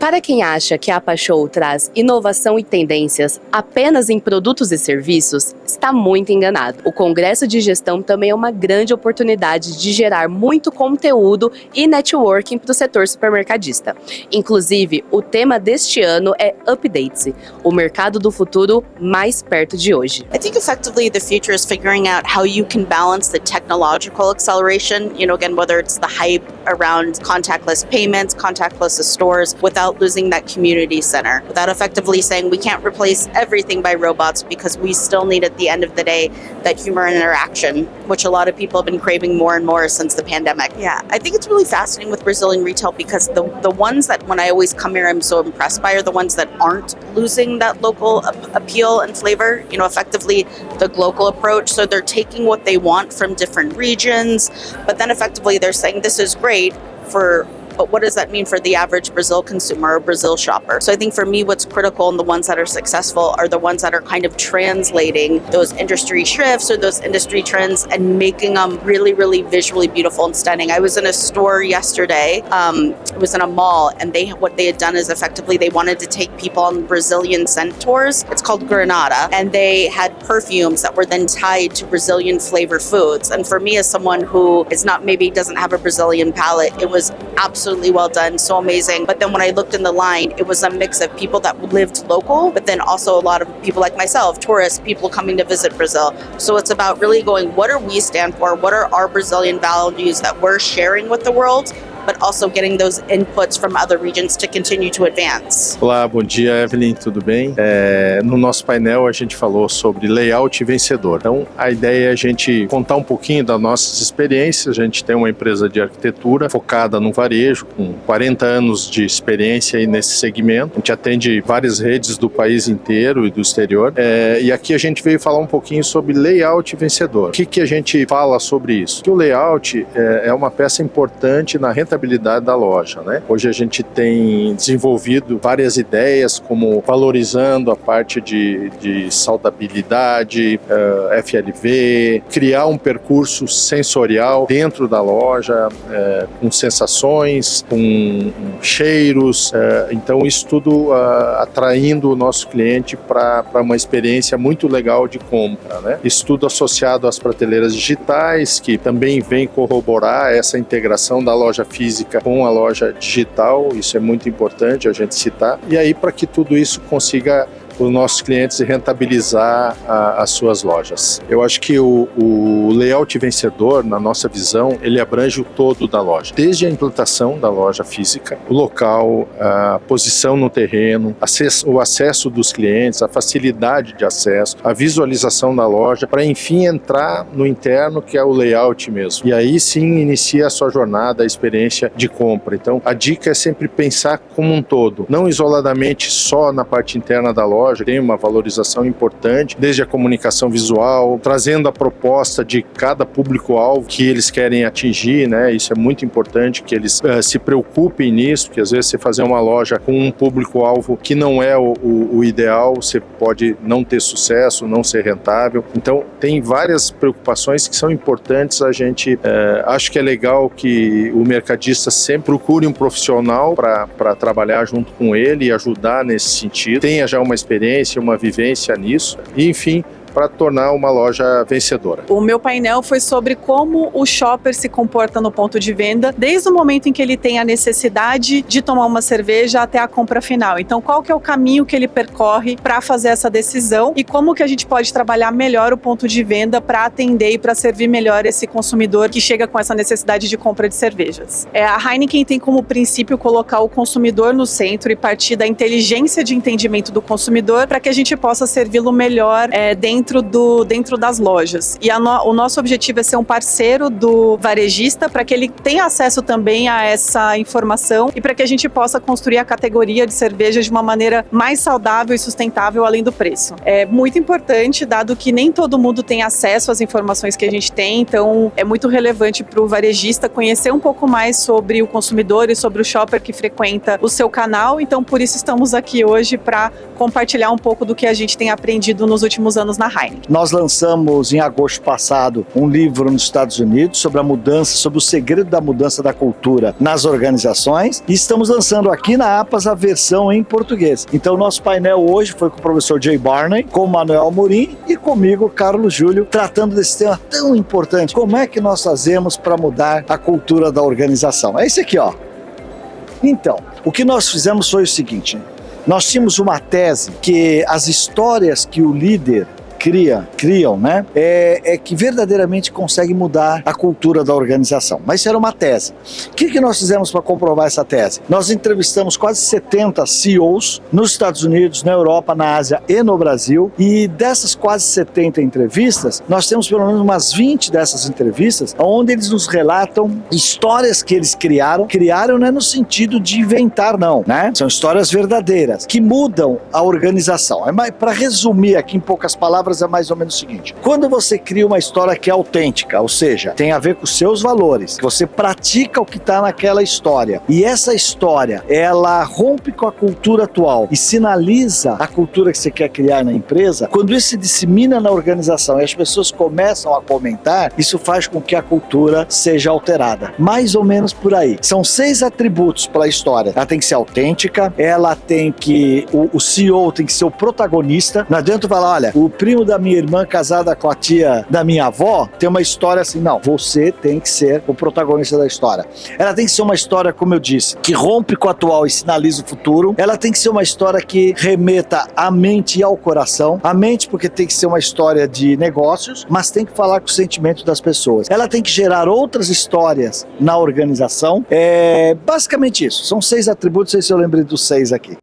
Para quem acha que a APA-Show traz inovação e tendências apenas em produtos e serviços, está muito enganado. O Congresso de Gestão também é uma grande oportunidade de gerar muito conteúdo e networking para o setor supermercadista. Inclusive, o tema deste ano é Updates, o mercado do futuro mais perto de hoje. I think effectively the future is figuring out how you can balance the technological acceleration, again, whether it's the hype around contactless payments, contactless stores, without losing that community center, without effectively saying we can't replace everything by robots because we still need at the end of the day that human interaction, which a lot of people have been craving more and more since the pandemic. Yeah, I think it's really fascinating with Brazilian retail because the ones that when I always come here I'm so impressed by are the ones that aren't losing that local appeal and flavor, effectively the local approach. So they're taking what they want from different regions, but then effectively they're saying this is great but what does that mean for the average Brazil consumer or Brazil shopper? So I think for me, what's critical and the ones that are successful are the ones that are kind of translating those industry shifts or those industry trends and making them really, really visually beautiful and stunning. I was in a store yesterday, it was in a mall, and what they had done is effectively they wanted to take people on Brazilian scent tours. It's called Granada, and they had perfumes that were then tied to Brazilian flavor foods. And for me, as someone who doesn't have a Brazilian palate, it was absolutely well done, so amazing. But then when I looked in the line, it was a mix of people that lived local, but then also a lot of people like myself, tourists, people coming to visit Brazil. So it's about really going, what do we stand for? What are our Brazilian values that we're sharing with the world? But also getting those inputs from other regions to continue to advance. Olá, bom dia, Evelyn, tudo bem? No nosso painel a gente falou sobre layout vencedor. Então, a ideia é a gente contar um pouquinho das nossas experiências. A gente tem uma empresa de arquitetura focada no varejo, com 40 anos de experiência aí nesse segmento. A gente atende várias redes do país inteiro e do exterior. E aqui a gente veio falar um pouquinho sobre layout vencedor. O que a gente fala sobre isso? Que o layout é uma peça importante na rentabilidade da loja, né? Hoje a gente tem desenvolvido várias ideias, como valorizando a parte de saudabilidade, FLV, criar um percurso sensorial dentro da loja, com sensações, com cheiros, então isso tudo atraindo o nosso cliente para uma experiência muito legal de compra, né? Isso tudo associado às prateleiras digitais, que também vem corroborar essa integração da loja física com a loja digital. Isso é muito importante a gente citar. E aí, para que tudo isso consiga os nossos clientes rentabilizar as suas lojas. Eu acho que o layout vencedor, na nossa visão, ele abrange o todo da loja. Desde a implantação da loja física, o local, a posição no terreno, o acesso dos clientes, a facilidade de acesso, a visualização da loja, para enfim entrar no interno, que é o layout mesmo. E aí sim inicia a sua jornada, a experiência de compra. Então a dica é sempre pensar como um todo, não isoladamente só na parte interna da loja. Tem uma valorização importante, desde a comunicação visual, trazendo a proposta de cada público-alvo que eles querem atingir, né? Isso é muito importante, que eles se preocupem nisso, porque às vezes você fazer uma loja com um público-alvo que não é o ideal, você pode não ter sucesso, não ser rentável. Então, tem várias preocupações que são importantes. A gente acho que é legal que o mercadista sempre procure um profissional para trabalhar junto com ele e ajudar nesse sentido. Tenha já uma experiência, uma vivência nisso, e enfim, para tornar uma loja vencedora. O meu painel foi sobre como o shopper se comporta no ponto de venda, desde o momento em que ele tem a necessidade de tomar uma cerveja até a compra final. Então, qual que é o caminho que ele percorre para fazer essa decisão e como que a gente pode trabalhar melhor o ponto de venda para atender e para servir melhor esse consumidor que chega com essa necessidade de compra de cervejas. A Heineken tem como princípio colocar o consumidor no centro e partir da inteligência de entendimento do consumidor para que a gente possa servi-lo melhor dentro das lojas. E o nosso objetivo é ser um parceiro do varejista para que ele tenha acesso também a essa informação e para que a gente possa construir a categoria de cerveja de uma maneira mais saudável e sustentável além do preço. É muito importante, dado que nem todo mundo tem acesso às informações que a gente tem, então é muito relevante para o varejista conhecer um pouco mais sobre o consumidor e sobre o shopper que frequenta o seu canal. Então, por isso estamos aqui hoje para compartilhar um pouco do que a gente tem aprendido nos últimos anos na Heineken. Nós lançamos em agosto passado um livro nos Estados Unidos sobre a mudança, sobre o segredo da mudança da cultura nas organizações, e estamos lançando aqui na APAS a versão em português. Então nosso painel hoje foi com o professor Jay Barney, com o Manuel Amorim e comigo, Carlos Júlio, tratando desse tema tão importante. Como é que nós fazemos para mudar a cultura da organização? É esse aqui, ó. Então, o que nós fizemos foi o seguinte: nós tínhamos uma tese que as histórias que o líder criam, né? É que verdadeiramente consegue mudar a cultura da organização. Mas isso era uma tese. O que nós fizemos para comprovar essa tese? Nós entrevistamos quase 70 CEOs nos Estados Unidos, na Europa, na Ásia e no Brasil, e dessas quase 70 entrevistas, nós temos pelo menos umas 20 dessas entrevistas, onde eles nos relatam histórias que eles criaram não é no sentido de inventar, não, né? São histórias verdadeiras, que mudam a organização. Para resumir aqui em poucas palavras, é mais ou menos o seguinte: quando você cria uma história que é autêntica, ou seja, tem a ver com os seus valores, que você pratica o que está naquela história, e essa história, ela rompe com a cultura atual e sinaliza a cultura que você quer criar na empresa, quando isso se dissemina na organização e as pessoas começam a comentar, isso faz com que a cultura seja alterada. Mais ou menos por aí. São 6 atributos para a história. Ela tem que ser autêntica, ela tem que... O CEO tem que ser o protagonista. Não adianta falar, olha, o primo da minha irmã casada com a tia da minha avó tem uma história assim. Não, você tem que ser o protagonista da história. Ela tem que ser uma história, como eu disse, que rompe com o atual e sinaliza o futuro. Ela tem que ser uma história que remeta à mente e ao coração. A mente, porque tem que ser uma história de negócios, mas tem que falar com o sentimento das pessoas. Ela tem que gerar outras histórias na organização. É basicamente isso. São 6 atributos, não sei se eu lembrei dos 6 aqui.